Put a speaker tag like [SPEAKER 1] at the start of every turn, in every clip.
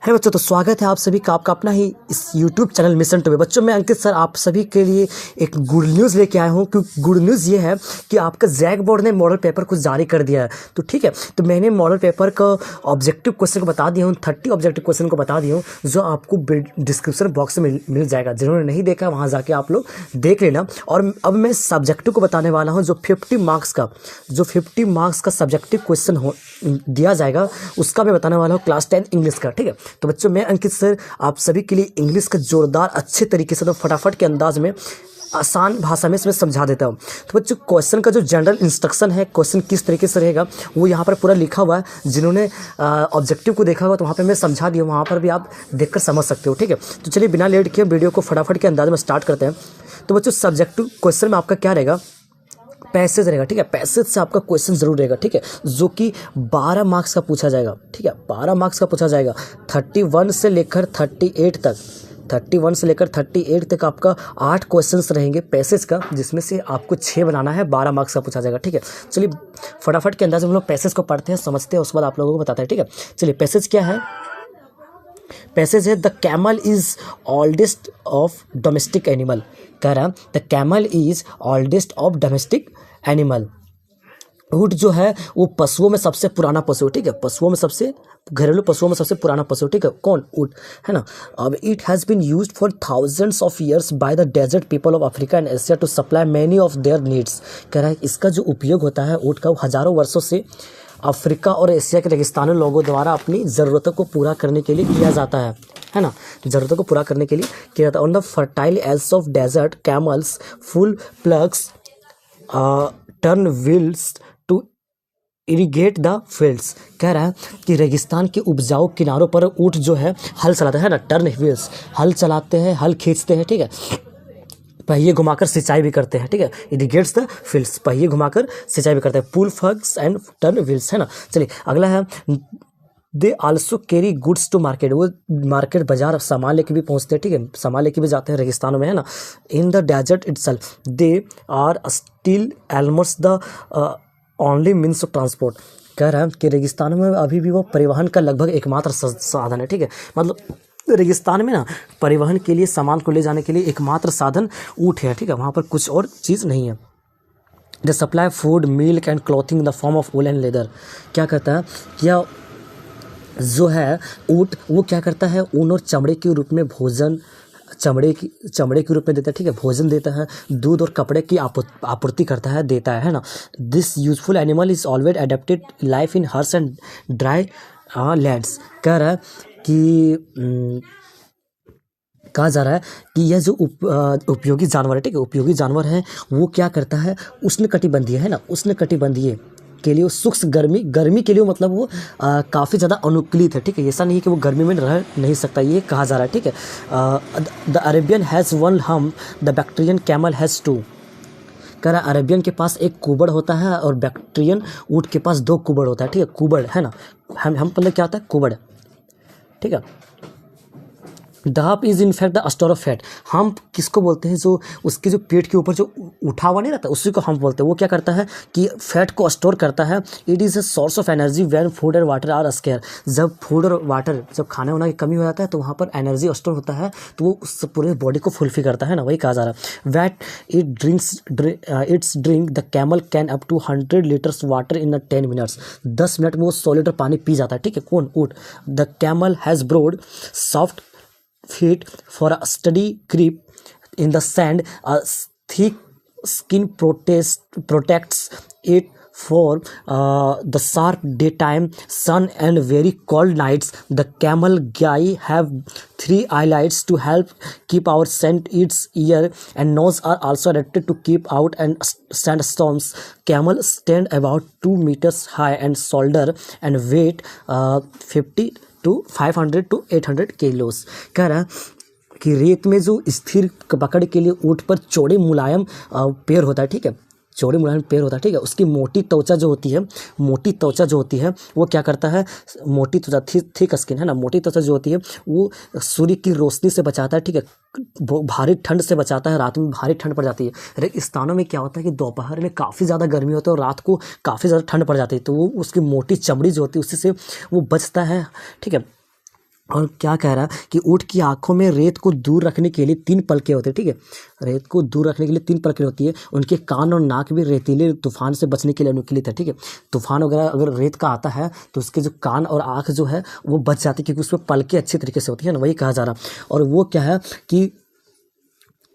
[SPEAKER 1] है बच्चों, तो स्वागत है आप सभी का आपका अपना ही इस YouTube चैनल मिशन टू। बच्चों, मैं अंकित सर आप सभी के लिए एक गुड न्यूज़ लेके आया हूँ। क्योंकि गुड न्यूज़ ये है कि आपका जैक बोर्ड ने मॉडल पेपर कुछ जारी कर दिया है। तो ठीक है, तो मैंने मॉडल पेपर का ऑब्जेक्टिव क्वेश्चन को बता दिया हूँ, 30 ऑब्जेक्टिव क्वेश्चन को बता दिया हूँ, जो आपको डिस्क्रिप्शन बॉक्स में मिल जाएगा। जिन्होंने नहीं देखा वहाँ जाके आप लोग देख लेना। और अब मैं सब्जेक्टिव को बताने वाला हूँ, जो 50 मार्क्स का सब्जेक्टिव क्वेश्चन दिया जाएगा, उसका मैं बताने वाला हूँ क्लास 10 इंग्लिश का। ठीक है, तो बच्चों मैं अंकित सर आप सभी के लिए इंग्लिश का जोरदार अच्छे तरीके से, तो फटाफट के अंदाज में आसान भाषा में इसमें समझा देता हूँ। तो बच्चों क्वेश्चन का जो जनरल इंस्ट्रक्शन है, क्वेश्चन किस तरीके से रहेगा वो यहाँ पर पूरा लिखा हुआ है। जिन्होंने ऑब्जेक्टिव को देखा होगा तो वहाँ पर मैं समझा दिया, वहाँ पर भी आप देखकर समझ सकते हो। ठीक है, तो चलिए बिना लेट किए वीडियो को फटाफट के अंदाज में स्टार्ट करते हैं। तो बच्चों सब्जेक्टिव क्वेश्चन में आपका क्या रहेगा, पैसेज रहेगा। ठीक है, पैसेज से आपका क्वेश्चन जरूर रहेगा। ठीक है, जो कि 12 मार्क्स का पूछा जाएगा। ठीक है, 12 मार्क्स का पूछा जाएगा। 31 से लेकर 38 तक आपका 8 क्वेश्चंस रहेंगे पैसेज का, जिसमें से आपको 6 बनाना है। 12 मार्क्स का पूछा जाएगा। ठीक है, चलिए फटाफट के अंदाज में हम लोग पैसेज को पढ़ते हैं, समझते हैं, उसके बाद आप लोगों को बताते हैं। ठीक है, चलिए पैसेज क्या है। पैसेज है the camel is oldest of domestic animal. कह रहा है the camel is oldest of domestic animal. ऊँट जो है वो पशुओं में सबसे पुराना पशु। ठीक है, पशुओं में सबसे, घरेलू पशुओं में सबसे पुराना पशु। ठीक है, कौन? ऊँट, है ना। अब it has been used for thousands of years by the desert people of Africa and Asia to supply many of their needs. कह रहा है इसका जो उपयोग होता है ऊँट का, वो हज़ारों वर्षों से अफ्रीका और एशिया के रेगिस्तानी लोगों द्वारा अपनी ज़रूरतों को पूरा करने के लिए किया जाता है ना। ज़रूरतों को पूरा करने के लिए किया जाता है। On the fertile edges of desert camels pull ploughs turn wheels to irrigate the fields. कह रहा है कि रेगिस्तान के उपजाऊ किनारों पर ऊँट जो है हल चलाते हैं ना, टर्न व्हील्स, हल चलाते हैं, हल खींचते हैं। ठीक है, पहिए घुमाकर सिंचाई भी करते हैं। ठीक है, इरिगेट्स द फील्ड्स, पहिए घुमाकर सिंचाई भी करते हैं। Pull ploughs and turn wheels, है ना। चलिए अगला है they also carry goods to market. वो मार्केट बाजार सामान लेके भी पहुंचते हैं। ठीक है, सामान लेके भी जाते हैं रेगिस्तानों में, है ना। In the desert itself they are still almost the only means of transport. कह रहा है कि रेगिस्तानों में अभी भी वो परिवहन का लगभग एकमात्र साधन है। ठीक है, मतलब रेगिस्तान में ना परिवहन के लिए, सामान को ले जाने के लिए एकमात्र साधन ऊँट है। ठीक है, वहाँ पर कुछ और चीज़ नहीं है। The supply food milk and clothing in the form of wool and leather. क्या करता है, क्या जो है ऊँट वो क्या करता है, ऊन और चमड़े के रूप में भोजन, चमड़े के रूप में देता है। ठीक है, भोजन देता है, दूध और कपड़े की आपूर्ति करता है, देता है ना। This useful animal is always adapted life in harsh and dry lands. कह रहा है कि कहा जा रहा है कि यह जो उपयोगी जानवर है, ठीक है, उपयोगी जानवर है, वो क्या करता है, उष्णकटिबंधीय है ना, उष्णकटिबंधीय के लिए सूक्ष्म गर्मी के लिए मतलब वो काफ़ी ज़्यादा अनुकूलित है। ठीक है, ऐसा नहीं है कि वो गर्मी में रह नहीं सकता, ये कहा जा रहा है। ठीक है, the Arabian has 1 hump, the Bactrian camel has 2। कह रहा है अरेबियन के पास 1 कुबड़ होता है और बैक्टीरियन ऊँट के पास 2 कुबड़ होता है। ठीक है, कुबड़, है ना। हम मतलब क्या होता है, कुबड़। ठीक है, the hump is in fact the store of fat. Hump किसको बोलते हैं, जो उसके जो पेट के ऊपर जो उठा हुआ नहीं रहता, उसी को हम्प बोलते हैं। वो क्या करता है कि फैट को स्टोर करता है। It is a source of energy when food and water are scarce. जब फूड और वाटर, जब खाने वाना की कमी हो जाता है तो वहाँ पर एनर्जी स्टोर होता है, तो वो उस पूरे बॉडी को फुलफिल करता है ना, वही कहा जा रहा है। What its drink the camel can up to 100 litres water in 10 minutes. 10 minute में वो 100 लीटर पानी पी जाता है। ठीक है, कौन? ऊँट। The camel has broad soft feet for a steady grip in the sand. A thick skin protects it for the sharp daytime sun and very cold nights. The camel guy have 3 eyelids to help keep out scent. Its ear and nose are also adapted to keep out and sandstorms. Camel stand about 2 meters high and shoulder and weight 50 to 500 to 800 किलोस। कह रहा है कि रेत में जो स्थिर पकड़ के लिए ऊँट पर चौड़े मुलायम पैर होता है। ठीक है, चौड़ी मुलायम पेड़ होता है, ठीक है, उसकी मोटी त्वचा जो होती है, मोटी त्वचा जो होती है वो क्या करता है, मोटी त्वचा, थिक स्किन है ना, मोटी त्वचा जो होती है वो सूर्य की रोशनी से बचाता है, ठीक है, भारी ठंड से बचाता है, रात में भारी ठंड पड़ जाती है। रेगिस्तानों में क्या होता है कि दोपहर में काफ़ी ज़्यादा गर्मी होती है और रात को काफ़ी ज़्यादा ठंड पड़ जाती है, तो वो उसकी मोटी चमड़ी जो होती है उसी से वो बचता है, ठीक है। और क्या कह रहा है कि ऊँट की आंखों में रेत को दूर रखने के लिए 3 पलकें होती है, ठीक है, रेत को दूर रखने के लिए 3 पलकें होती है। उनके कान और नाक भी रेतीले तूफान से बचने के लिए अनुकूलित है, ठीक है। तूफान वगैरह अगर रेत का आता है तो उसके जो कान और आँख जो है वो बच जाती है, क्योंकि उसमें पलकें अच्छी तरीके से होती है ना, वही कहा जा रहा। और वो क्या है कि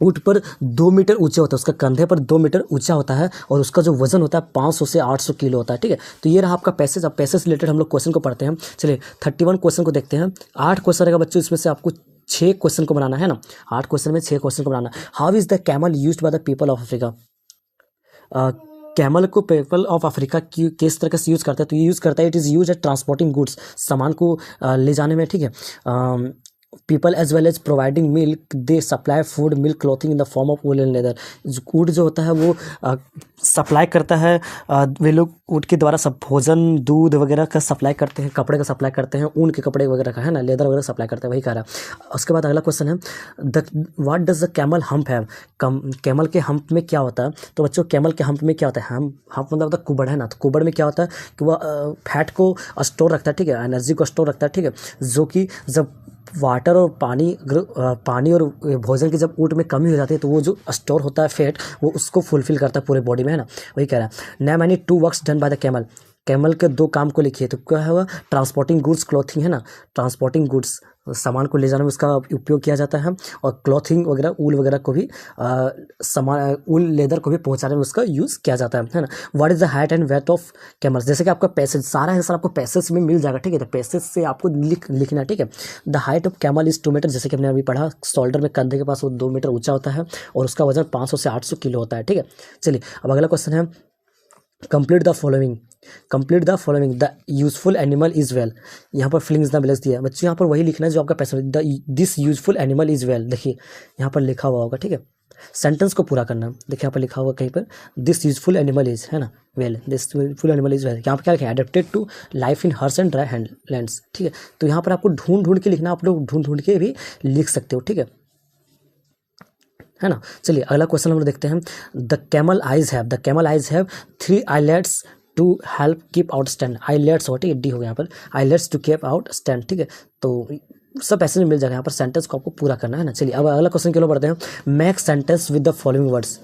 [SPEAKER 1] ऊँट पर 2 मीटर ऊंचे होता है, उसका कंधे पर 2 मीटर ऊंचा होता है और उसका जो वजन होता है 500 से 800 किलो होता है, ठीक है। तो ये रहा आपका पैसेज। अब पैसेज से रिलेटेड हम लोग क्वेश्चन को पढ़ते हैं। चलिए 31 क्वेश्चन को देखते हैं। 8 क्वेश्चन रहेगा बच्चों, इसमें से आपको 6 क्वेश्चन को बनाना है ना, 8 क्वेश्चन में 6 क्वेश्चन को बनाना। How is the camel used by the people of Africa. Camel को पीपल ऑफ अफ्रीका की किस तरह से यूज़ करता है, तो ये यूज़ करता है, it is use at transporting goods, सामान को ले जाने में, ठीक है। People as well as providing milk, they supply food, milk, clothing in the form of wool and leather. ऊँट जो होता है वो सप्लाई करता है, वे लोग ऊँट के द्वारा सब भोजन, दूध वगैरह का सप्लाई करते हैं, कपड़े का सप्लाई करते हैं, ऊन के कपड़े वगैरह का है ना, लेदर वगैरह सप्लाई करते हैं, वही कह रहा है। उसके बाद अगला क्वेश्चन है what does the camel hump have. Camel के हम्प में क्या होता है, तो बच्चों कैमल के हम्प में क्या होता है, हम्प मतलब होता है कुबड़ है ना, तो कुबड़ में क्या होता है कि वह फैट को स्टोर रखता है, ठीक है, एनर्जी को स्टोर रखता है, ठीक है, जो कि जब वाटर और पानी और भोजन की जब ऊँट में कमी हो जाती है तो वो जो स्टोर होता है फैट, वो उसको फुलफिल करता है पूरे बॉडी में, है ना, वही कह रहा है। Name any 2 works done by the camel. Camel के 2 काम को लिखिए, तो क्या होगा, ट्रांसपोर्टिंग गुड्स, क्लॉथिंग, है ना, ट्रांसपोर्टिंग गुड्स सामान को ले जाने में उसका उपयोग किया जाता है, और क्लॉथिंग वगैरह, ऊल वगैरह को भी सामान, ऊल लेदर को भी पहुंचाने में उसका यूज़ किया जाता है ना। What is the height and weight of camels. जैसे कि आपका पैसेज, सारा आंसर आपको पैसेज में मिल जाएगा, ठीक है, तो पैसेज से आपको लिखना है, ठीक है। The height of camel is 2 metre, जैसे कि हमने अभी पढ़ा, शोल्डर में, कंधे के पास वो 2 मीटर ऊंचा होता है और उसका वजन 500 से 800 किलो होता है, ठीक है। चलिए अब अगला क्वेश्चन है complete the following. Complete the following, the useful animal is well. यहाँ पर फिलिंग्स द ब्लैंक्स दिया बच्चों, यहाँ पर वही लिखना है जो आपका passage, this useful animal is well, देखिए यहाँ पर लिखा हुआ होगा, ठीक है, सेंटेंस को पूरा करना। देखिए यहाँ पर लिखा हुआ कहीं पर दिस यूजफुल एनिमल इज, है ना, well, this useful animal is well. यहाँ पर क्या लिखा है, adapted to life in harsh and dry lands, ठीक है। तो यहाँ पर आपको ढूंढ ढूंढ के लिखना, आप लोग ढूंढ ढूंढ के भी लिख सकते हो, ठीक है ना। चलिए अगला क्वेश्चन हम लोग देखते हैं। The camel eyes have 3 eyelets to help keep out stand. Eyelets हो, ठीक है, डी हो गया यहाँ पर, eyelets to keep out stand, ठीक है। तो सब पैसे में मिल जाएगा, यहाँ पर सेंटेंस को आपको पूरा करना है ना। चलिए अब अगला क्वेश्चन के लिए बढ़ते हैं। Make sentence with the following words.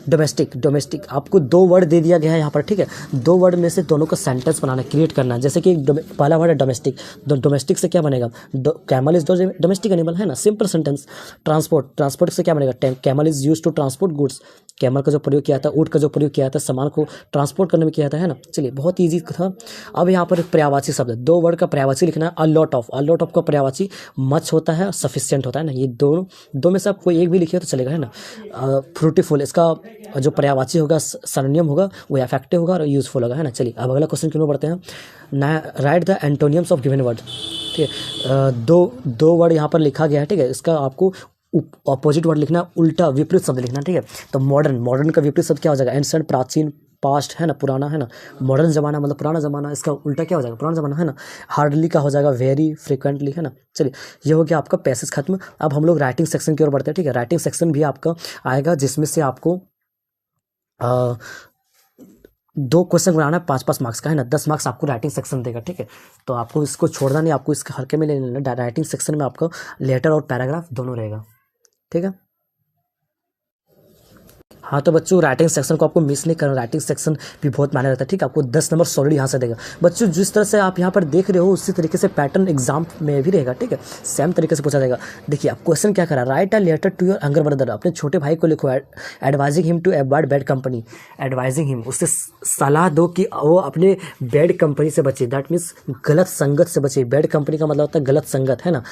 [SPEAKER 1] Domestic आपको 2 वर्ड दे दिया गया है यहाँ पर, ठीक है, 2 वर्ड में से दोनों का सेंटेंस बनाना, क्रिएट करना है। जैसे कि पहला वर्ड है डोमेस्टिक, डोमेस्टिक से क्या बनेगा, कैमल इज डोमेस्टिक एनिमल, है ना, सिंपल सेंटेंस। ट्रांसपोर्ट से क्या बनेगा, camel is use to transport goods. Camel का जो प्रयोग किया था, ऊँट का जो प्रयोग किया था, सामान को ट्रांसपोर्ट करने में किया था, है ना। चलिए बहुत ईजी था। अब यहाँ पर पर्यायवाची शब्द, 2 वर्ड का पर्यायवाची लिखना है। अ लॉट ऑफ का पर्यायवाची मच होता है, सफिशिएंट होता है ना, ये दो में से आप कोई एक भी लिखिए तो चलेगा, है ना। फ्रूटीफुल, इसका जो पर्यायवाची होगा, सरनियम होगा, वो इफेक्टिव होगा और यूजफुल होगा, है ना। चलिए अब अगला क्वेश्चन क्यों बढ़ते हैं। Right the एंटोनियम्स of given word, ठीक है, दो वर्ड यहाँ पर लिखा गया है, ठीक है, इसका आपको ऑपोजिट वर्ड लिखना, उल्टा विपरीत शब्द लिखना, ठीक है। तो मॉडर्न का विपरीत शब्द क्या हो जाएगा, एंशिएंट, प्राचीन, पास्ट, है ना, पुराना, है ना। मॉडर्न ज़माना मतलब पुराना ज़माना, इसका उल्टा क्या हो जाएगा, पुराना ज़माना, है ना। हार्डली का हो जाएगा वेरी, फ्रिक्वेंटली, है ना। चलिए ये हो गया आपका पैसेज खत्म। अब हम लोग राइटिंग सेक्शन की ओर बढ़ते हैं, ठीक है। राइटिंग सेक्शन भी आपका आएगा, जिसमें से आपको 2 क्वेश्चन बनाना है, 5-5 मार्क्स का, है ना। 10 मार्क्स आपको राइटिंग सेक्शन देगा, ठीक है। तो आपको इसको छोड़ना नहीं, आपको इसके हल्के में ले लेना। राइटिंग सेक्शन में आपको लेटर और पैराग्राफ दोनों रहेगा, ठीक है। हाँ तो बच्चों राइटिंग सेक्शन को आपको मिस नहीं करना, राइटिंग सेक्शन भी बहुत मायने रहता है, ठीक है। आपको 10 नंबर सॉलिड यहाँ से देगा बच्चों। जिस तरह से आप यहाँ पर देख रहे हो उसी तरीके से पैटर्न एग्जाम में भी रहेगा, ठीक है, सेम तरीके से पूछा जाएगा। देखिए आप क्वेश्चन क्या करा, write a letter to your younger brother, अपने छोटे भाई को लिखो, advising him to avoid bad company. Advising him, उससे सलाह दो कि वो अपने बैड कंपनी से बचे, दैट मीन्स गलत संगत से बचे। बैड कंपनी का मतलब होता है गलत संगत, है ना,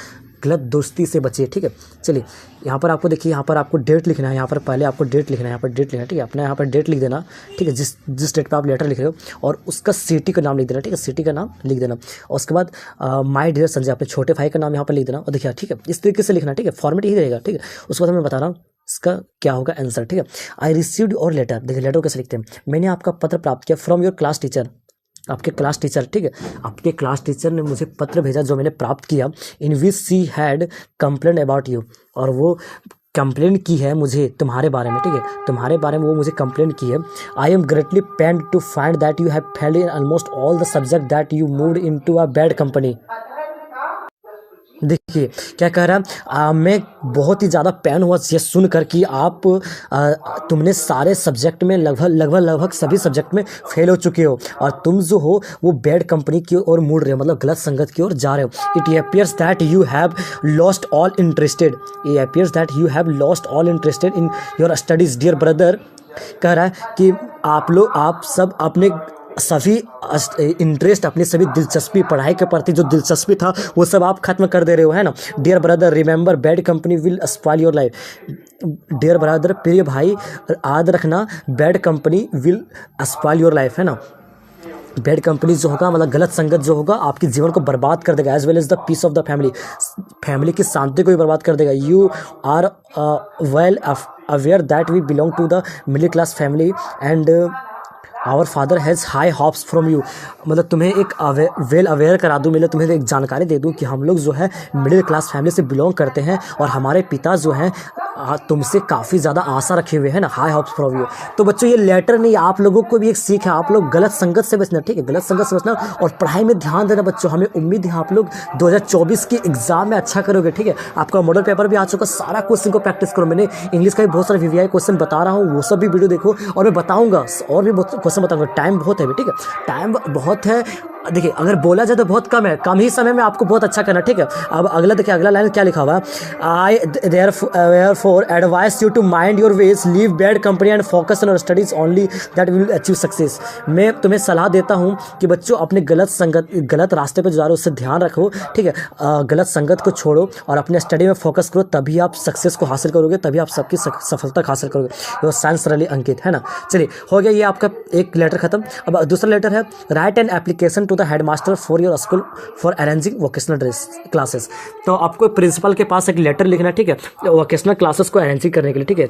[SPEAKER 1] गलत दोस्ती से बचिए, ठीक है। चलिए यहाँ पर आपको देखिए, यहाँ पर आपको डेट लिखना है, यहाँ पर पहले आपको डेट लिखना है, यहाँ पर डेट लिखना है, ठीक है। अपना यहाँ पर डेट लिख देना, ठीक है, जिस डेट पे आप लेटर लिख रहे हो, और उसका सिटी का नाम लिख देना, ठीक है, सिटी का नाम लिख देना। और उसके बाद माय डियर संजय, अपने छोटे भाई का नाम यहाँ पर लिख देना, और देखिए, ठीक है, इस तरीके से लिखना, ठीक है, फॉर्मेट यही रहेगा, ठीक है। उसके बाद मैं बता रहा हूँ, इसका क्या होगा आंसर, ठीक है। आई रिसीव्ड योर लेटर, देखिए लेटर कैसे लिखते हैं, मैंने आपका पत्र प्राप्त किया फ्रॉम योर क्लास टीचर, आपके क्लास टीचर, ठीक है, आपके क्लास टीचर ने मुझे पत्र भेजा जो मैंने प्राप्त किया, in which she had complain about you, और वो कंप्लेन की है मुझे तुम्हारे बारे में, ठीक है, तुम्हारे बारे में वो मुझे कंप्लेन की है। I am greatly pained to find that you have failed in almost all the subject that you moved into a bad company. देखिए क्या कह रहा है, मैं बहुत ही ज़्यादा पैन हुआ ये सुनकर कि आप तुमने सारे सब्जेक्ट में लगभग सभी सब्जेक्ट में फेल हो चुके हो, और तुम जो हो वो बैड कंपनी की ओर मुड़ रहे हो, मतलब गलत संगत की ओर जा रहे हो। It appears that you have lost all interested, ये appears that you have lost all interested in your studies dear brother. कह रहा है कि आप सब अपने सभी इंटरेस्ट, अपनी सभी दिलचस्पी, पढ़ाई के प्रति जो दिलचस्पी था वो सब आप खत्म कर दे रहे हो, है ना। Dear brother remember bad company will spoil your life, dear brother प्रिय भाई याद रखना bad company will spoil your life, है ना। बैड कंपनी जो होगा मतलब गलत संगत जो होगा आपके जीवन को बर्बाद कर देगा, as well as the peace of the family, family की शांति को भी बर्बाद कर देगा। You are well aware that we belong to the middle class family and our father has high hopes from you, मतलब तुम्हें एक वेल अवेयर करा दूँ, मतलब तुम्हें एक जानकारी दे दूँ कि हम लोग जो है मिडिल क्लास फैमिली से बिलोंग करते हैं, और हमारे पिता जो हैं तुमसे काफ़ी ज़्यादा आशा रखे हुए हैं ना, हाई हॉप्स फ्रॉम यू। तो बच्चों ये लेटर नहीं, आप लोगों को भी एक सीख है, आप लोग गलत संगत से बचना, ठीक है, गलत संगत से बचना और पढ़ाई में ध्यान देना बच्चों। हमें उम्मीद है आप लोग 2024 के एग्जाम में अच्छा करोगे, ठीक है। आपका मॉडल पेपर भी आ चुका, सारा क्वेश्चन को प्रैक्टिस करो। मैंने इंग्लिश का भी बहुत सारे VVI क्वेश्चन बता रहा हूँ, वो सब भी वीडियो देखो, और मैं बताऊँगा और भी बहुत क्वेश्चन बताऊँगा। टाइम बहुत है, ठीक है, टाइम बहुत है। देखिए अगर बोला जाए तो बहुत कम है, कम ही समय में आपको बहुत अच्छा करना, ठीक है। अब अगला देखिए, अगला लाइन क्या लिखा हुआ है, I therefore advise you to mind your ways, leave bad company and focus on your studies only that will achieve success. मैं तुम्हें सलाह देता हूँ कि बच्चों अपने गलत रास्ते पर जो जा रहे हो उससे ध्यान रखो, ठीक है, गलत संगत को छोड़ो और अपने स्टडी में फोकस करो, तभी आप सक्सेस को हासिल करोगे, तभी आप सबकी सफलता हासिल करोगे। वो साइंस रैली अंकित, है ना। चलिए हो गया ये आपका एक लेटर खत्म। अब दूसरा लेटर है, write an application to the headmaster for your school for arranging vocational dress classes. तो आपको प्रिंसिपल के पास एक लेटर लिखना, ठीक है, वोकेशनल क्लासेस को अरेंजिंग करने के लिए, ठीक है।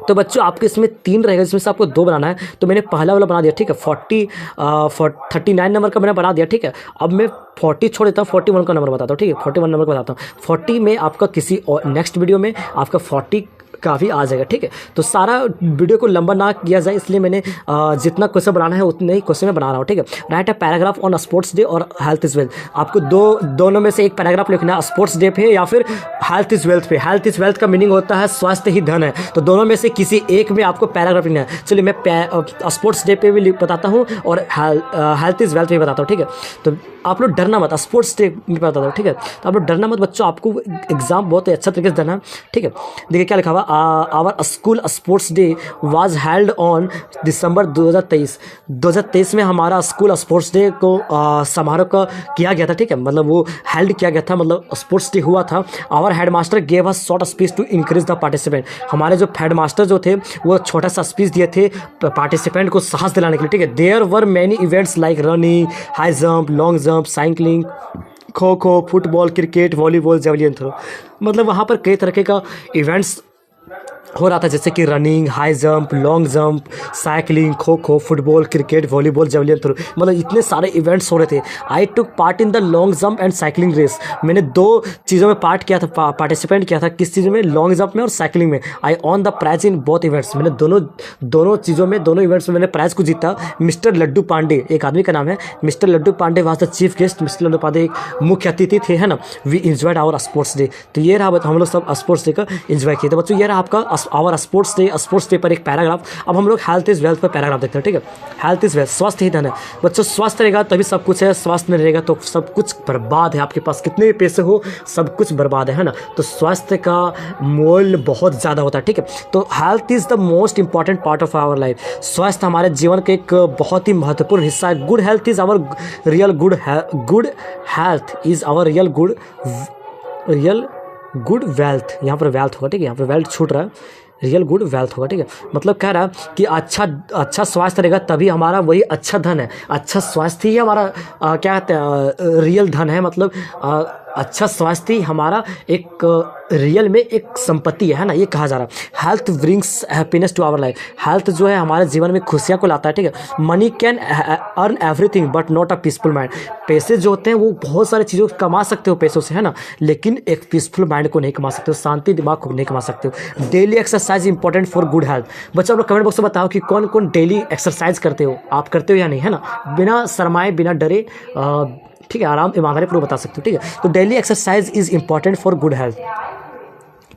[SPEAKER 1] तो बच्चों आपके इसमें 3 रहेगा, जिसमें से आपको 2 बनाना है। तो मैंने पहला वाला बना दिया, ठीक है, 39 नंबर का मैंने बना दिया, ठीक है। अब मैं 40 छोड़ देता हूँ, 41 का नंबर बताता हूँ, ठीक है, 41 नंबर का बताता हूँ। 40 में आपका किसी और नेक्स्ट वीडियो में आपका 40 का भी आ जाएगा, ठीक है। तो सारा वीडियो को लंबा ना किया जाए इसलिए मैंने जितना क्वेश्चन बनाना है उतने ही क्वेश्चन में बना रहा हूँ, ठीक है। Right a paragraph on sports day और हेल्थ इज वेल्थ। आपको दोनों में से एक पैराग्राफ लिखना है, स्पोर्ट्स डे पे या फिर हेल्थ इज वेल्थ पे। हेल्थ इज वेल्थ का मीनिंग होता है स्वास्थ्य ही धन है, तो दोनों में से किसी एक में आपको पैराग्राफ लिखना है। चलिए मैं स्पोर्ट्स डे पे भी बताता हूँ और हेल्थ इज वेल्थ पे बताता हूँ, ठीक है। तो आप लोग डरना मत, स्पोर्ट्स डे में बताता हूँ, ठीक है। तो आप लोग डरना मत बच्चों, आपको एग्जाम बहुत अच्छा तरीके से देना है, ठीक है। देखिए क्या लिखा हुआ, our school sports day was held on December 2023 में हमारा स्कूल स्पोर्ट्स डे को समारोह का किया गया था, ठीक है, मतलब वो हेल्ड किया गया था, मतलब स्पोर्ट्स डे हुआ था। Our headmaster gave us short speech to increase the participant. हमारे जो हेडमास्टर जो थे वो छोटा सा स्पीच दिए थे पार्टिसिपेंट को साहस दिलाने के लिए, ठीक है। There were many events like running, high jump, long jump, cycling, kho kho, football, cricket, volleyball, javelin throw. मतलब वहाँ पर कई तरह का इवेंट्स हो रहा था, जैसे कि running, high jump, long jump, cycling, kho kho, football, cricket, volleyball, javelin throw, मतलब इतने सारे इवेंट्स हो रहे थे। I took part in the long jump and cycling race. मैंने 2 चीज़ों में पार्ट किया था, पार्टिसिपेंट किया था। किस चीज़ में? लॉन्ग जंप में और साइकिलिंग में। I won the prize in both events. मैंने दोनों चीज़ों में, दोनों इवेंट्स में मैंने प्राइज को जीता। मिस्टर लड्डू पांडे, एक आदमी का नाम है mister Laddu Pandey, was the chief guest. Mister Laddu Pandey एक मुख्य अतिथि थे, है ना। We enjoyed our sports day. तो ये रहा, हम लोग सब स्पोर्ट्स डे का इंजॉय किए। तो बच्चों ये रहा आपका आवर स्पोर्ट्स डे पर एक पैराग्राफ। अब हम लोग हेल्थ इज वेल्थ पर पैराग्राफ देखते हैं, ठीक है। हेल्थ इज वेल्थ, स्वास्थ्य ही धन है। बच्चों स्वस्थ रहेगा तभी सब कुछ है, स्वास्थ्य नहीं रहेगा तो सब कुछ बर्बाद है। आपके पास कितने भी पैसे हो सब कुछ बर्बाद है ना। तो स्वास्थ्य का मोल बहुत ज़्यादा होता है, ठीक है। तो health is the most important part of our life. स्वास्थ्य हमारे जीवन का एक बहुत ही महत्वपूर्ण हिस्सा है। Good health is our real good health is our real good wealth. यहाँ पर वेल्थ होगा, ठीक है, यहाँ पर वेल्थ छूट रहा है, रियल गुड वेल्थ होगा, ठीक है। मतलब कह रहा है कि अच्छा स्वास्थ्य रहेगा तभी हमारा वही अच्छा धन है। अच्छा स्वास्थ्य ही हमारा क्या कहते हैं रियल धन है। मतलब अच्छा स्वास्थ्य ही हमारा एक रियल में एक संपत्ति है ना, ये कहा जा रहा है। Health brings happiness to our life. Health जो है हमारे जीवन में खुशियाँ को लाता है, ठीक है। Money can earn everything but not a peaceful mind. पैसे जो होते हैं वो बहुत सारी चीज़ों को कमा सकते हो पैसों से, है ना, लेकिन एक पीसफुल माइंड को नहीं कमा सकते हो, शांति दिमाग को नहीं कमा सकते हो। Daily exercise important for good health. बच्चों, आप लोग कमेंट बॉक्स में बताओ कि कौन कौन डेली एक्सरसाइज करते हो, आप करते हो या नहीं, है ना, बिना शर्माए बिना डरे, ठीक है, आराम ईमानदारी पूर्वक बता सकते हो, ठीक है। तो daily exercise is important for good health.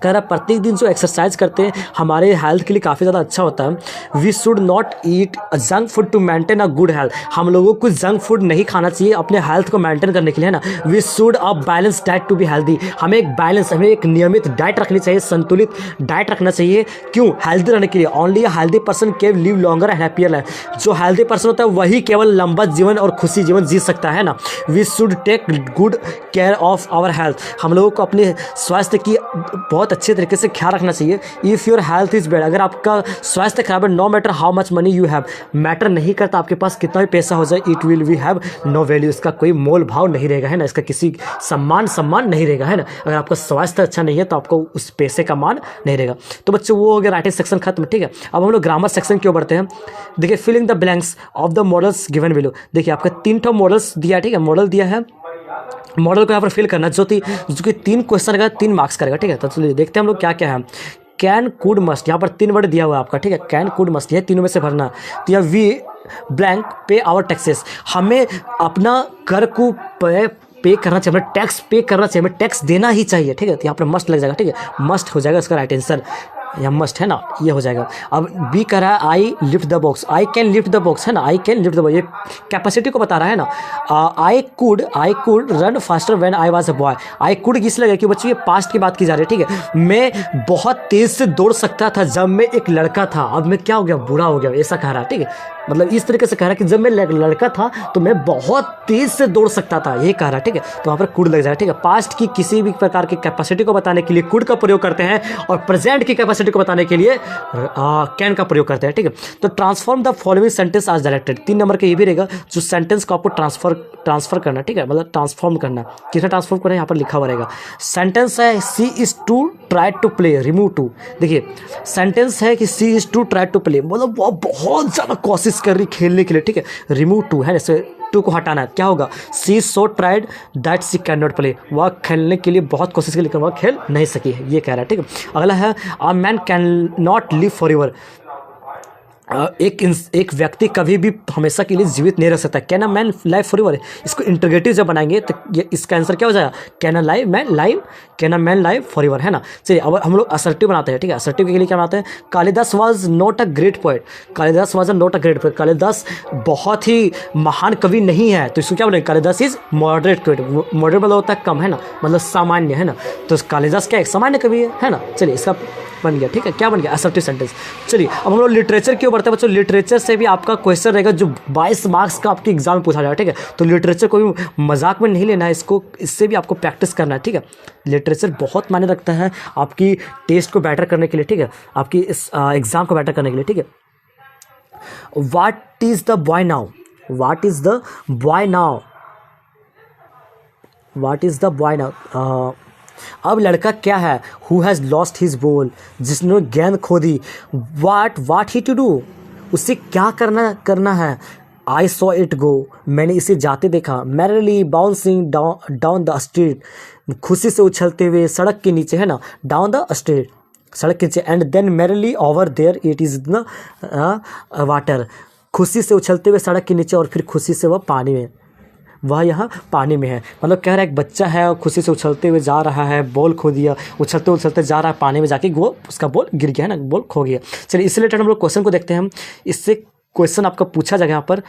[SPEAKER 1] कह रहा प्रत्येक दिन जो एक्सरसाइज करते हैं हमारे हेल्थ के लिए काफ़ी ज़्यादा अच्छा होता है। We should not eat junk food to maintain a good health. हम लोगों को जंक फूड नहीं खाना चाहिए अपने हेल्थ को मेंटेन करने के लिए, है ना। We should a balance diet to be healthy. हमें एक नियमित डाइट रखनी चाहिए, संतुलित डाइट रखना चाहिए। क्यों? हेल्दी रहने के लिए। Only a healthy person can live longer and happier life. जो हेल्दी पर्सन होता है वही केवल लंबा जीवन और खुशी जीवन जी सकता है ना। We should take good care of our health. हम लोगों को अपने स्वास्थ्य की बहुत अच्छे तरीके से ख्याल रखना चाहिए। If your health is bad, अगर आपका स्वास्थ्य खराब है, no matter how much money you have, matter नहीं करता आपके पास कितना भी पैसा हो जाए, it will we have no value. इसका कोई मोल भाव नहीं रहेगा, है ना, इसका किसी सम्मान नहीं रहेगा, है ना। अगर आपका स्वास्थ्य अच्छा नहीं है तो आपको उस पैसे का मान नहीं रहेगा। तो बच्चों वो हो गया राइटिंग सेक्शन खत्म, ठीक है। अब हम लोग ग्रामर सेक्शन क्यों बढ़ते हैं। देखिए, filling the blanks of the models given below. देखिए आपका 3 मॉडल्स दिया, ठीक है, मॉडल दिया है, मॉडल को यहाँ पर फिल करना, जो कि 3 क्वेश्चन का 3 मार्क्स करेगा, ठीक है। तो चलिए देखते हैं हम लोग क्या क्या है। कैन कुड मस्ट, यहाँ पर 3 वर्ड दिया हुआ है आपका, ठीक है। कैन कुड मस्ट, ये तीनों में से भरना। तो यह वी ब्लैंक पे आवर टैक्सेस, हमें अपना कर को पे करना चाहिए, हमें टैक्स पे करना चाहिए, हमें टैक्स देना ही चाहिए, ठीक है। तो यहाँ पर मस्ट लग जाएगा, ठीक है, मस्ट हो जाएगा इसका राइट आंसर, या मस्ट, है ना, ये हो जाएगा। अब बी कह रहा है I lift the box, I can lift the box, है ना, I can lift the box, ये कैपेसिटी को बता रहा है ना। I could run faster when I was a boy. I could इसलिए लगा कि बच्चों ये पास्ट की बात की जा रही है, ठीक है। मैं बहुत तेज से दौड़ सकता था जब मैं एक लड़का था, अब मैं क्या हो गया, बूढ़ा हो गया, ऐसा कह रहा है, ठीक है। मतलब इस तरीके से कह रहा है कि जब मैं लड़का था तो मैं बहुत तेज से दौड़ सकता था, ये कह रहा है, ठीक है। तो वहाँ पर कुड लग जाएगा, ठीक है। पास्ट की किसी भी प्रकार की कैपेसिटी को बताने के लिए कुड का प्रयोग करते हैं, और प्रेजेंट की कैपेसिटी को बताने के लिए कैन का प्रयोग करते हैं, ठीक है। तो ट्रांसफॉर्म द फॉलोइंग सेंटेंस आज डायरेक्टेड, 3 नंबर का ये भी रहेगा, जो सेंटेंस को आपको ट्रांसफर करना, ठीक है, मतलब ट्रांसफॉर्म करना। किसने ट्रांसफॉर्म करना है यहाँ पर लिखा हुआ रहेगा। सेंटेंस है she is too tired to play, remove too. देखिए सेंटेंस है कि she is too tired to play, मतलब वो बहुत ज़्यादा कोशिश कर रही खेलने के लिए, ठीक है। रिमूव टू है, जैसे टू को हटाना है, क्या होगा, she so tired that she can not play, वह खेलने के लिए बहुत कोशिश की लेकिन वह खेल नहीं सकी है, ये कह रहा है, ठीक है। अगला है a man can not live for ever. एक व्यक्ति कभी भी हमेशा के लिए जीवित नहीं रह सकता। Can a man live for ever, इसको इंटरोगेटिव जब बनाएंगे तो इसका आंसर क्या हो जाएगा, can a man live for ever, है ना। चलिए अब हम लोग असर्टिव बनाते हैं, ठीक है। असर्टिव के लिए क्या बनाते हैं, Kalidas was not a great poet, Kalidas was not a great poet, Kalidas बहुत ही महान कवि नहीं है, तो इसको क्या बोलेंगे, Kalidas is moderate poet. Moderate मतलब होता है कम, है ना, मतलब सामान्य, है ना। तो कालिदास क्या एक सामान्य कवि है ना। चलिए इसका बन गया, ठीक है, क्या बन गया, असर्टिव सेंटेंस। चलिए अब हम लोग लिटरेचर क्यों बढ़ते हैं बच्चों। लिटरेचर से भी आपका क्वेश्चन रहेगा जो 22 मार्क्स का आपके एग्जाम में पूछा जाएगा, ठीक है। तो लिटरेचर को भी मजाक में नहीं लेना है, इससे भी आपको प्रैक्टिस करना है, ठीक है। लिटरेचर बहुत मायने रखता है आपकी टेस्ट को बेटर करने के लिए, ठीक है, आपकी इस एग्जाम को बेटर करने के लिए, ठीक है। What is the boy now, what is the boy now, what is the boy now. अब लड़का क्या है, who has lost his ball, जिसने गेंद खो दी। वाट ही टू डू, उसे क्या करना है। आई सॉ इट गो, मैंने इसे जाते देखा। Merrily bouncing down the street, खुशी से उछलते हुए सड़क के नीचे, है ना, डाउन द स्ट्रीट, सड़क के नीचे। And then merrily over there it is the water, खुशी से उछलते हुए सड़क के नीचे और फिर खुशी से वह पानी में, वह यहाँ पानी में है। मतलब कह रहा है एक बच्चा है और खुशी से उछलते हुए जा रहा है, बॉल खो दिया, उछलते उछलते जा रहा है, पानी में जाके वो उसका बॉल गिर गया, है ना, बॉल खो गया। चलिए इससे रिलेटेड हम लोग क्वेश्चन को देखते हैं। हम इससे क्वेश्चन आपका पूछा जाएगा यहाँ पर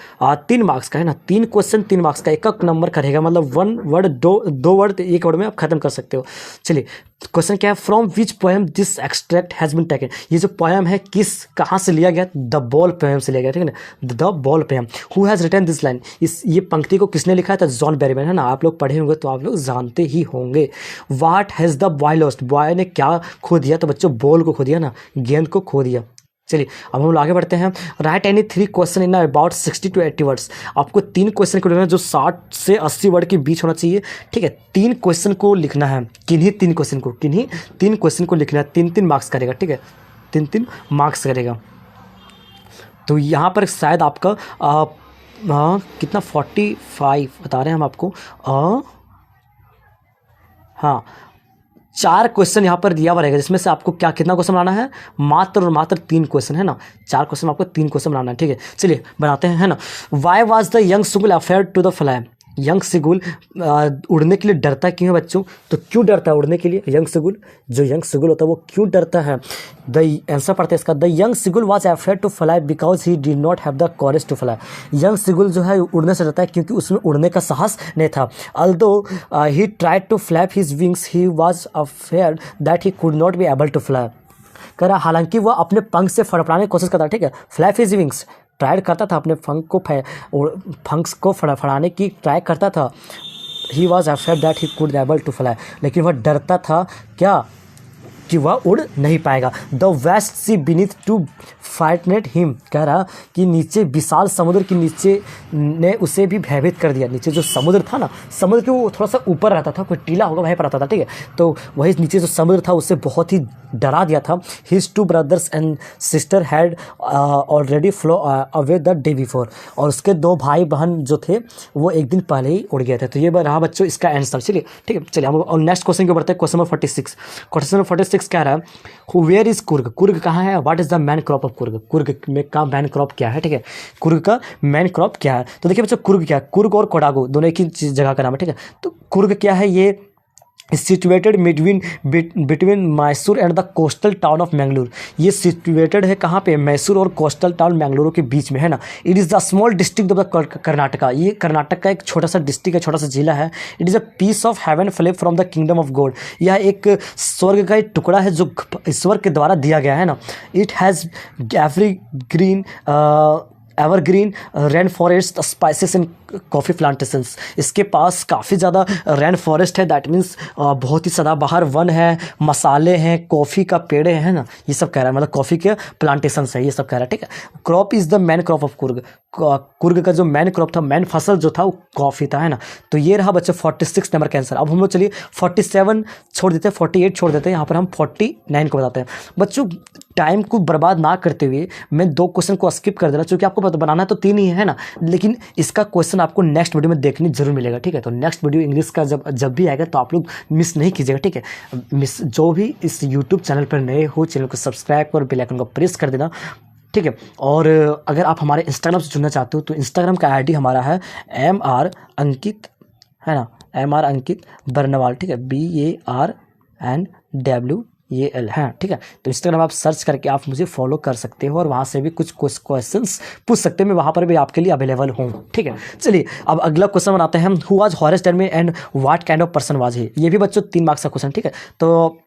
[SPEAKER 1] 3 मार्क्स का, है ना, 3 क्वेश्चन 3 मार्क्स का, एक नंबर का रहेगा, मतलब 1 वर्ड 2 वर्ड 1 वर्ड में आप खत्म कर सकते हो। चलिए क्वेश्चन क्या है, from which poem this extract has been taken, ये जो पोएम है कहाँ से लिया गया, द बॉल पोएम से लिया गया, ठीक है ना, the ball poem. Who has written this line, ये पंक्ति को किसने लिखा था, जॉन बेरीमैन, है ना। आप लोग पढ़े होंगे तो आप लोग जानते ही होंगे। What has the boy lost, boy ने क्या खो दिया, तो बच्चों बॉल को खो दिया ना, गेंद को खो दिया। चलिए अब हम लोग आगे बढ़ते हैं। Right any 3 question in about 60 to 80 words. आपको 3 क्वेश्चन को लिखना है जो 60 से 80 वर्ड के बीच होना चाहिए, ठीक है। 3 क्वेश्चन को लिखना है, किन्हीं 3 क्वेश्चन को लिखना है, 3-3 मार्क्स करेगा, ठीक है, 3-3 मार्क्स करेगा। तो यहाँ पर शायद आपका कितना 45 बता रहे हैं हम आपको, हाँ 4 क्वेश्चन यहाँ पर दिया हुआ रहेगा, जिसमें से आपको कितना क्वेश्चन बनाना है, मात्र और मात्र 3 क्वेश्चन है ना, 4 क्वेश्चन आपको 3 क्वेश्चन बनाना है, ठीक है। चलिए बनाते हैं, है ना। Why was the young seagull afraid to the fly. Young seagull उड़ने के लिए डरता क्यों है बच्चों? तो क्यों डरता है उड़ने के लिए यंग सिगुल? जो यंग सिगुल होता है वो क्यों डरता है? द आंसर पढ़ते हैं इसका। The young seagull was afraid to fly because he did not have the courage to fly. Young seagull जो है उड़ने से डरता है क्योंकि उसमें उड़ने का साहस नहीं था। Although he tried to flap his wings he was afraid that he could not be able to fly. कह रहा हालांकि वह अपने पंख से फड़फड़ाने की कोशिश करता है, ठीक है, फ्लैप हिज विंग्स, ट्राई करता था अपने फंक्स को फड़फड़ाने की ट्राई करता था। He was afraid that he could able to fly, लेकिन वह डरता था क्या कि वह उड़ नहीं पाएगा। The vast sea beneath to frightened him. कह रहा कि नीचे विशाल समुद्र के नीचे ने उसे भी भयभीत कर दिया। नीचे जो समुद्र था ना, समुद्र के वो थोड़ा सा ऊपर रहता था, कोई टीला होगा वहीं पर रहता था, ठीक है, तो वही नीचे जो समुद्र था उससे बहुत ही डरा दिया था। His 2 brothers and sister had already flow away the day before. और उसके 2 भाई बहन जो थे वो एक दिन पहले ही उड़ गए थे। तो ये रहा बच्चों इसका आंसर। चलिए ठीक है, चलिए हम नेक्स्ट क्वेश्चन के ऊपर बढ़ते हैं। Question number 46। क्वेश्चन नंबर 46 कह रहा है वेयर इज कुर्ग। कुर्ग कहाँ है? What is the man crop of Coorg. Coorg में का मैन क्रॉप क्या है, ठीक है, कुर्ग का मैन क्रॉप क्या है? तो देखिए बच्चों कुर्ग क्या है, कुर्ग और कोडागो दोनों एक ही जगह का नाम है, ठीक है। तो कुर्ग क्या है, ये situated between Mysore and the coastal town of Mangalore. ये सिचुएटेड है कहाँ पे? मैसूर और कोस्टल टाउन मैंगलोर के बीच में, है ना। It is the small district of the Karnataka. ये कर्नाटक का एक छोटा सा डिस्ट्रिक्ट है, छोटा सा जिला है। It is a piece of heaven fell from the kingdom of God. यह एक स्वर्ग का एक टुकड़ा है जो ईश्वर के द्वारा दिया गया है ना। It has evergreen rain forest, spices and coffee plantations. इसके पास काफ़ी ज़्यादा रेन फॉरेस्ट है, दैट मीन्स बहुत ही सदाबहार वन है, मसाले हैं, कॉफ़ी का पेड़ है ना, ये सब कह रहा है, मतलब कॉफ़ी के प्लांटेशंस है, ये सब कह रहा है, ठीक है। Crop is the man crop of Coorg. Coorg का जो मैन क्रॉप था, मैन फसल जो था वो कॉफ़ी था, है ना। तो ये रहा बच्चे 46 नंबर का आंसर। अब हम लोग चलिए 47 छोड़ देते हैं, 48 छोड़ देते हैं, यहाँ पर हम 49 को बताते हैं। बच्चों टाइम को बर्बाद ना करते हुए मैं 2 क्वेश्चन को स्किप कर देना, क्योंकि आपको बनाना है तो 3 ही है ना, लेकिन इसका क्वेश्चन आपको नेक्स्ट वीडियो में देखने जरूर मिलेगा, ठीक है। तो नेक्स्ट वीडियो इंग्लिश का जब भी आएगा तो आप लोग मिस नहीं कीजिएगा, ठीक है। जो भी इस यूट्यूब चैनल पर नए हो, चैनल को सब्सक्राइब और बेल आइकन को प्रेस कर देना, ठीक है। और अगर आप हमारे इंस्टाग्राम से जुड़ना चाहते हो तो इंस्टाग्राम का आईडी हमारा है MR अंकित, है ना, MR अंकित बर्नवाल, ठीक है, BARNWAL है, ठीक है। तो इंस्टाग्राम आप सर्च करके आप मुझे फॉलो कर सकते हो और वहाँ से भी कुछ क्वेश्चंस पूछ सकते हैं, मैं वहाँ पर भी आपके लिए अवेलेबल हूँ, ठीक है। चलिए अब अगला क्वेश्चन बनाते हैं हम। Who was Horace Termy and what kind of person was he. ये भी बच्चों 3 मार्क्स का क्वेश्चन, ठीक है। तो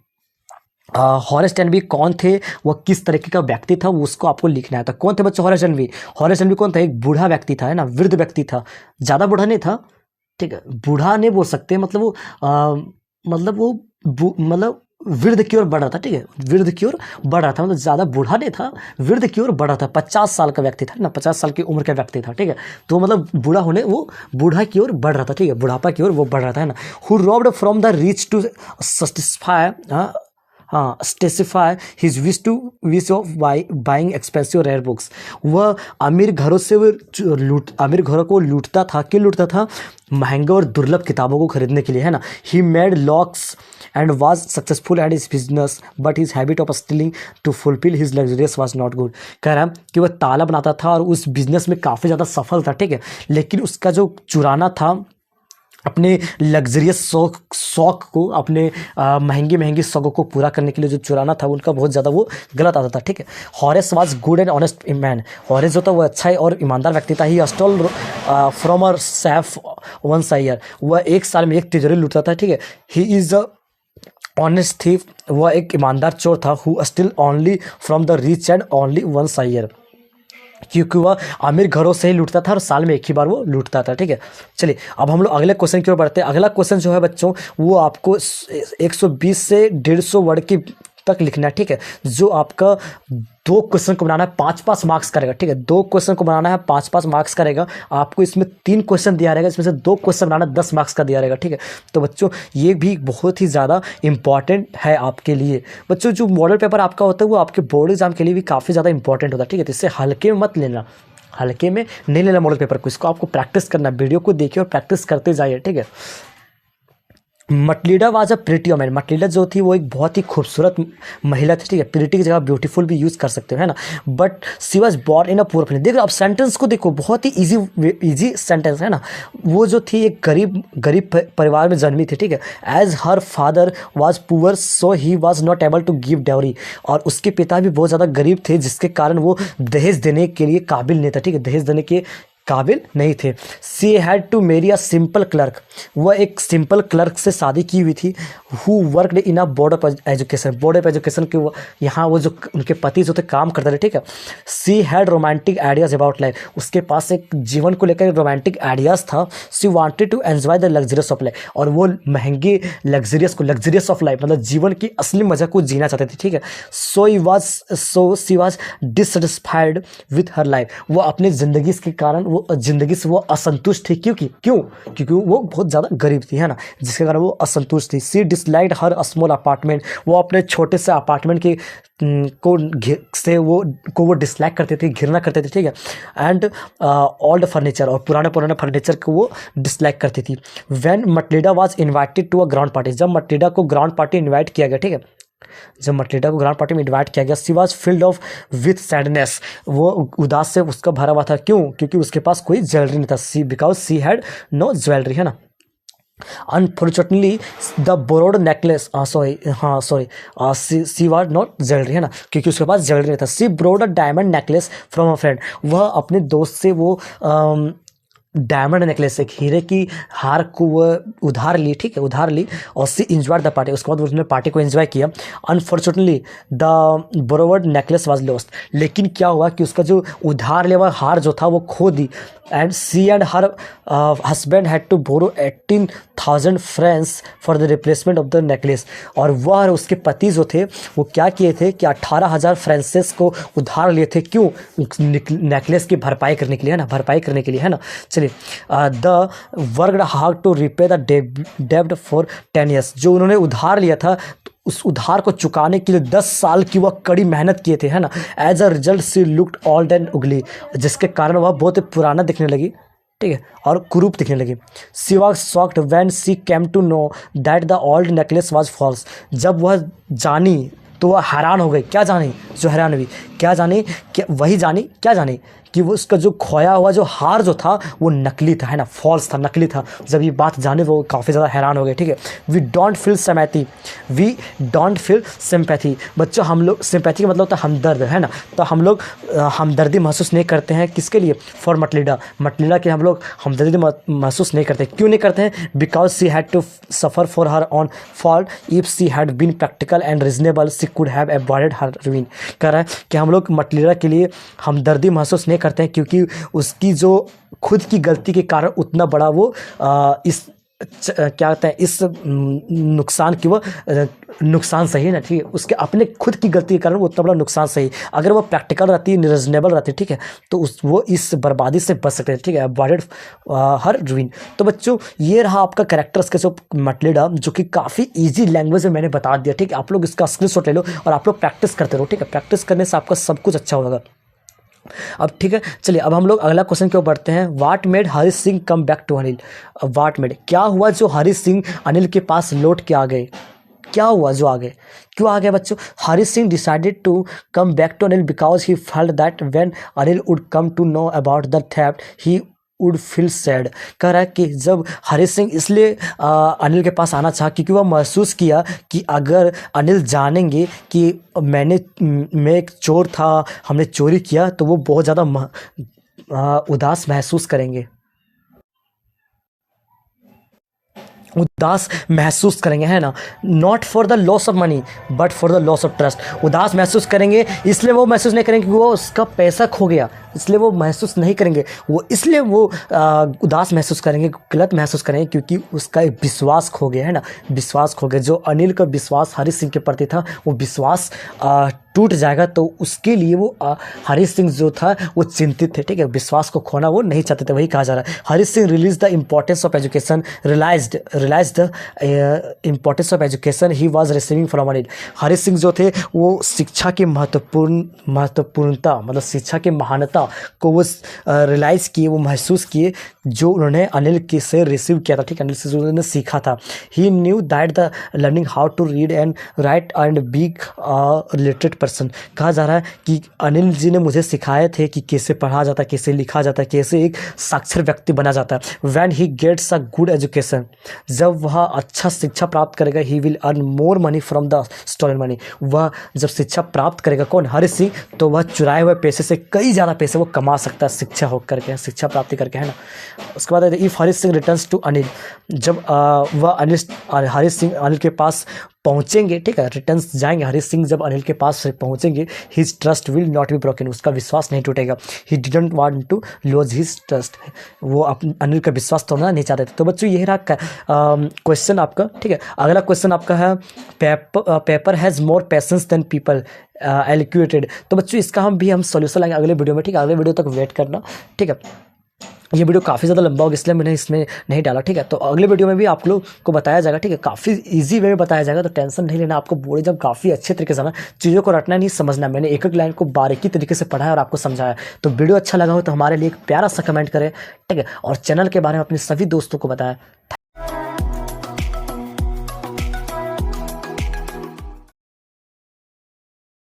[SPEAKER 1] हॉरेस टर्मी कौन थे, वह किस तरीके का व्यक्ति था, वो उसको आपको लिखना है। तो कौन थे बच्चों हॉरेस टर्मी? हॉरेस टर्मी कौन था? एक बूढ़ा व्यक्ति था, है ना, वृद्ध व्यक्ति था, ज़्यादा बूढ़ा नहीं था, ठीक है, बूढ़ा नहीं बोल सकते, मतलब वो मतलब वृद्ध की ओर बढ़ रहा था, ठीक है, वृद्ध की ओर बढ़ रहा था, मतलब ज़्यादा बूढ़ा नहीं था, वृद्ध की ओर बढ़ रहा था। 50 साल का व्यक्ति था ना, 50 साल की उम्र का व्यक्ति था, ठीक है। तो मतलब बूढ़ा होने वो बूढ़ा की ओर बढ़ रहा था, ठीक है, बुढ़ापा की ओर वो बढ़ रहा था, है ना। Who robbed from the rich to specify his wish of buying expensive rare books. वह अमीर घरों से अमीर घरों को लूटता था, क्यों लूटता था? महंगे और दुर्लभ किताबों को खरीदने के लिए, है ना। He made locks and was successful at his business but his habit of stealing to fulfill his luxurious was not good। कह रहा है कि वह ताला बनाता था और उस बिजनेस में काफ़ी ज़्यादा सफल था, ठीक है, लेकिन उसका जो चुराना था अपने लग्जरियस शौक को, अपने महंगे शौकों को पूरा करने के लिए जो चुराना था उनका बहुत ज़्यादा वो गलत आता था, ठीक है। Horace was good and honest man. Horace जो था वो अच्छा और ईमानदार व्यक्ति था। He stole from a safe once a year. वह एक साल में एक तिजोरी लूटता था, ठीक है। He is a honest thief. वह एक ईमानदार चोर था। Who steal only from the rich and only once a year. क्योंकि वह अमीर घरों से ही लूटता था और साल में एक ही बार वो लूटता था, ठीक है। चलिए अब हम लोग अगले क्वेश्चन की ओर बढ़ते हैं। अगला क्वेश्चन जो है बच्चों वो आपको 120 से 150 वर्ड की तक लिखना है, ठीक है। जो आपका 2 क्वेश्चन को बनाना है 5-5 मार्क्स करेगा, ठीक है। 2 क्वेश्चन को बनाना है 5-5 मार्क्स करेगा। आपको इसमें 3 क्वेश्चन दिया रहेगा, इसमें से 2 क्वेश्चन बनाना 10 मार्क्स का दिया रहेगा, ठीक है। तो बच्चों ये भी बहुत ही ज़्यादा इंपॉर्टेंट है आपके लिए। बच्चों जो मॉडल पेपर आपका होता है वो आपके बोर्ड एग्जाम के लिए भी काफ़ी ज़्यादा इंपॉर्टेंट होता है, ठीक है। तो इससे हल्के में मत लेना, हल्के में नहीं लेना मॉडल पेपर को। इसको आपको प्रैक्टिस करना, वीडियो को देखिए और प्रैक्टिस करते जाइए, ठीक है। मटलीडा वाज अ प्रिटी वुमन। मटलीडा जो थी वो एक बहुत ही खूबसूरत महिला थी, ठीक है। प्रिटी की जगह ब्यूटीफुल भी यूज़ कर सकते हो, है ना। But she was born in a poor family. देखो अब सेंटेंस को देखो, बहुत ही इजी सेंटेंस है ना। वो जो थी एक गरीब परिवार में जन्मी थी, ठीक है। As her father was poor so he was not able to give dowry. और उसके पिता भी बहुत ज़्यादा गरीब थे, जिसके कारण वो दहेज देने के लिए काबिल नहीं था, ठीक है। दहेज देने के काबिल नहीं थे। सी हैड टू मेरी अ सिंपल क्लर्क। वह एक सिंपल क्लर्क से शादी की हुई थी। Who worked in a board of education. Board of education के वो यहाँ वो जो उनके पति जो थे काम करते थे, ठीक है। She had romantic ideas about life. उसके पास एक जीवन को लेकर रोमांटिक आइडियाज था। She wanted to enjoy the luxuries of life. और वो महंगे लग्जरियस ऑफ लाइफ मतलब जीवन की असली मजा को जीना चाहते थे, ठीक है। So she was dissatisfied with her life. वो अपनी जिंदगी के कारण जिंदगी से वो असंतुष्ट थी। क्योंकि वो बहुत ज़्यादा गरीब थी, है ना, जिसके कारण वो असंतुष्ट थी। सी डिसलाइक्ड हर स्मॉल अपार्टमेंट। वो अपने छोटे से अपार्टमेंट के को वो डिसलाइक करते थे, घृणा करते थे, ठीक है। एंड ओल्ड फर्नीचर, और पुराने फर्नीचर को वो डिसलाइक करती थी। When Matilda was invited to a grand party. जब मटलीडा को ग्राउंड पार्टी इन्वाइट किया गया, ठीक है, जब मटलीडा को ग्राउंड पार्टी में इन्वाइट किया गया, she was field of with sadness. वो उदास से उसका भरा हुआ था। क्योंकि उसके पास कोई ज्वेलरी नहीं था। Because she had no jewellery, है ना। Unfortunately the borrowed necklace she was not jewellery, है ना, क्योंकि उसके पास ज्वेलरी नहीं था। She borrowed a diamond necklace from a friend. वह अपने दोस्त से वो डायमंड नेकलेस, एक हीरे की हार को वह उधार ली, ठीक है, उधार ली। और सी इंजॉयड द पार्टी। उसके बाद उसने पार्टी को एंजॉय किया। Unfortunately the borrowed necklace was lost. लेकिन क्या हुआ कि उसका जो उधार लिया हुआ हार जो था वो खो दी। And she and her husband had to borrow 18,000 francs for the replacement of the necklace. और वह और उसके पति जो थे वो क्या किए थे कि 18,000 फ्रेंसेस को उधार लिए थे। क्यों? नेकलेस की भरपाई करने के लिए, है ना, भरपाई करने के लिए, है ना। चलिए, the worked hard to repay the डेब्ट फॉर 10 ईयर्स। जो उन्होंने उधार लिया था उस उधार को चुकाने के लिए 10 साल की वह कड़ी मेहनत किए थे, है ना। As a result she looked old and ugly. जिसके कारण वह बहुत ही पुराना दिखने लगी, ठीक है, और कुरूप दिखने लगी। She was shocked when she came to know that the old necklace was false. जब वह जानी तो वह हैरान हो गई। क्या जानी? जो हैरान हुई, क्या जानी? क्या जानी कि वो उसका जो खोया हुआ जो हार जो था वो नकली था, है ना, फॉल्स था, नकली था। जब ये बात जाने वो काफ़ी ज़्यादा हैरान हो गए, ठीक है। We don't feel sympathy. बच्चों, हम लोग सिंपैथी का मतलब होता है हमदर्द, है ना। तो हम लोग हमदर्दी महसूस नहीं करते हैं। किसके लिए? फॉर मटलीडा के हम लोग हमदर्दी महसूस नहीं करते। क्यों नहीं करते हैं? Because she had to suffer for her own fault. If she had been practical and reasonable she could have avoided her ruin. कह रहा है कि हम लोग मटलीडा के लिए हमदर्दी महसूस नहीं करते हैं, क्योंकि उसकी जो खुद की गलती के कारण उतना बड़ा वो क्या कहते हैं, इस नुकसान की वो नुकसान सही है ना, ठीक है। उसके अपने खुद की गलती के कारण वो उतना बड़ा नुकसान सही। अगर वो प्रैक्टिकल रहती, रीजनेबल रहती, ठीक है, तो वो इस बर्बादी से बच सकते हैं, ठीक है, अवॉइडेड हर रुइन। तो बच्चों, ये रहा आपका कैरेक्टर्स के जो मटलीडा, जो कि काफ़ी ईजी लैंग्वेज में मैंने बता दिया, ठीक है। आप लोग इसका स्क्रीनशॉट ले लो और आप लोग प्रैक्टिस करते रहो, ठीक है। प्रैक्टिस करने से आपका सब कुछ अच्छा होगा। अब ठीक है, चलिए अब हम लोग अगला क्वेश्चन की ओर बढ़ते हैं। What made Hari Singh come back to Anil. What made, क्या हुआ जो हरी सिंह अनिल के पास लौट के आ गए? क्या हुआ जो आ गए? क्यों आ गए बच्चों? Hari Singh decided to come back to Anil because he felt that when Anil would come to know about the theft he would feel sad. कह रहा है कि जब हरी सिंह इसलिए अनिल के पास आना चाहा क्योंकि वह महसूस किया कि अगर अनिल जानेंगे कि मैं एक चोर था, हमने चोरी किया, तो वो बहुत ज़्यादा उदास महसूस करेंगे। उदास महसूस करेंगे, है ना, not for the loss of money but for the loss of trust. उदास महसूस करेंगे इसलिए वो महसूस नहीं करेंगे कि वो उसका पैसा खो गया, इसलिए वो महसूस नहीं करेंगे, वो इसलिए वो उदास महसूस करेंगे, गलत महसूस करेंगे क्योंकि उसका एक विश्वास खो गया, है ना, विश्वास खो गया। जो अनिल का विश्वास हरी सिंह के प्रति था वो विश्वास टूट जाएगा, तो उसके लिए वो हरी सिंह जो था वो चिंतित थे, ठीक है, विश्वास को खोना वो नहीं चाहते थे, वही कहा जा रहा है। Hari Singh realised the importance of education, realise the importance of education he was receiving from Anil. Hari Singh जो थे वो शिक्षा की महत्वपूर्णता मतलब शिक्षा की महानता को वो रियलाइज़ किए, वो महसूस किए जो उन्होंने अनिल के से रिसीव किया था, ठीक है, अनिल से जो उन्होंने सीखा था। He knew that the learning how to read and write and be literate person. कहा जा रहा है कि अनिल जी ने मुझे सिखाए थे कि कैसे पढ़ा जाता है, कैसे लिखा जाता है, कैसे एक साक्षर व्यक्ति बना जाता है। When he gets a good education, जब वह अच्छा शिक्षा प्राप्त करेगा, he will earn more money from the stolen money. वह जब शिक्षा प्राप्त करेगा, कौन, हरी सिंह, तो वह चुराए हुए पैसे से कई ज़्यादा पैसे वो कमा सकता है शिक्षा हो करके, शिक्षा प्राप्ति करके, है ना। उसके बाद if Hari Singh returns to Anil, जब वह हरी सिंह अनिल के पास पहुंचेंगे, ठीक है, रिटर्न्स जाएंगे, हरी सिंह जब अनिल के पास पहुंचेंगे, his trust will not be broken, उसका विश्वास नहीं टूटेगा। He didn't want to lose his trust, वो अनिल का विश्वास तोड़ना नहीं चाहते थे। तो बच्चों यही रहा क्वेश्चन आपका, ठीक है। अगला क्वेश्चन आपका है paper has more patience than people एलिक्यूटेड। तो बच्चों इसका हम सॉल्यूशन लाएंगे अगले वीडियो में, ठीक है, अगले वीडियो तक वेट करना, ठीक है। ये वीडियो काफ़ी ज़्यादा लंबा होगा इसलिए मैंने इसमें नहीं डाला, ठीक है। तो अगले वीडियो में भी आप लोग को बताया जाएगा, ठीक है, काफ़ी इजी वे में बताया जाएगा, तो टेंशन नहीं लेना। आपको बोर्ड एग्जाम काफ़ी अच्छे तरीके से चीज़ों को रटना नहीं, समझना। मैंने एक एक लाइन को बारीकी तरीके से पढ़ा है और आपको समझाया। तो वीडियो अच्छा लगा हो तो हमारे लिए एक प्यारा सा कमेंट करें, ठीक है, और चैनल के बारे में अपने सभी दोस्तों को बताएं।